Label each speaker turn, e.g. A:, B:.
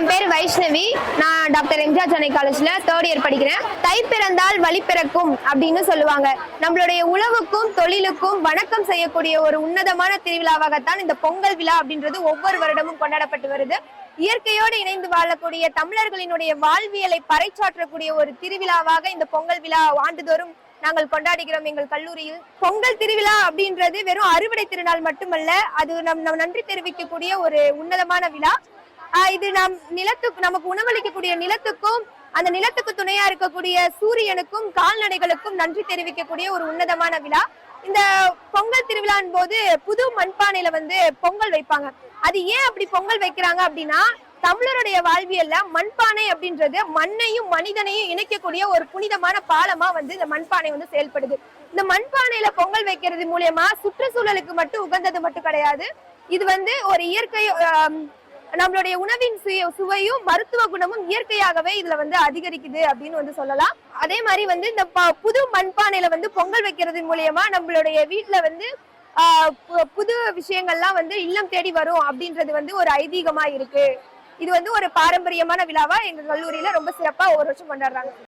A: என் பேர் வைஷ்ணவி. நான் டாக்டர் எம்ஜிஆர் சென்னை காலேஜ்ல 3rd இயர் படிக்கிறேன். தை பிறந்தால் வழி பிறக்கும் அப்படின்னு சொல்லுவாங்க. நம்மளுடைய உழவுக்கும் தொழிலுக்கும் வணக்கம் செய்யக்கூடிய ஒரு உன்னதமான திருவிழாவாகத்தான் இந்த பொங்கல் விழா அப்படின்றது ஒவ்வொரு வருடமும் கொண்டாடப்பட்டு வருது. இயற்கையோடு இணைந்து வாழக்கூடிய தமிழர்களினுடைய வாழ்வியலை பறைச்சாற்றக்கூடிய ஒரு திருவிழாவாக இந்த பொங்கல் விழா ஆண்டுதோறும் நாங்கள் கொண்டாடுகிறோம் எங்கள் கல்லூரியில். பொங்கல் திருவிழா அப்படின்றது வெறும் அறுவடை திருநாள் மட்டுமல்ல, அது நம் நன்றி தெரிவிக்கக்கூடிய ஒரு உன்னதமான விழா. இது நமக்கு உணவளிக்கக்கூடிய நிலத்துக்கும் அந்த நிலத்துக்கு துணையா இருக்கக்கூடிய சூரியனுக்கும் கால்நடைகளுக்கும் நன்றி தெரிவிக்கக்கூடிய ஒரு உன்னதமான விழா. இந்த பொங்கல் திருவிழான் போது புது மண்பானையில பொங்கல் வைப்பாங்க. அது ஏன் அப்படி பொங்கல் வைக்கிறாங்க அப்படின்னா, தமிழருடைய வாழ்வியல்ல மண்பானை அப்படின்றது மண்ணையும் மனிதனையும் இணைக்கக்கூடிய ஒரு புனிதமான பாலமா இந்த மண்பானை செயல்படுது. இந்த மண்பானையில பொங்கல் வைக்கிறது மூலியமா சுற்றுச்சூழலுக்கு மட்டும் உகந்தது மட்டும் கிடையாது, இது ஒரு இயற்கை, நம்மளுடைய உணவின் சுவையும் மருத்துவ குணமும் இயற்கையாகவே இதுல அதிகரிக்குது அப்படின்னு சொல்லலாம். அதே மாதிரி இந்த புது மண்பானையில பொங்கல் வைக்கிறது மூலியமா நம்மளுடைய வீட்டுல புது விஷயங்கள்லாம் இல்லம் தேடி வரும் அப்படின்றது ஒரு ஐதீகமா இருக்கு. இது ஒரு பாரம்பரியமான விழாவா எங்க கல்லூரியில ரொம்ப சிறப்பா ஒரு வருஷம் கொண்டாடுறாங்க.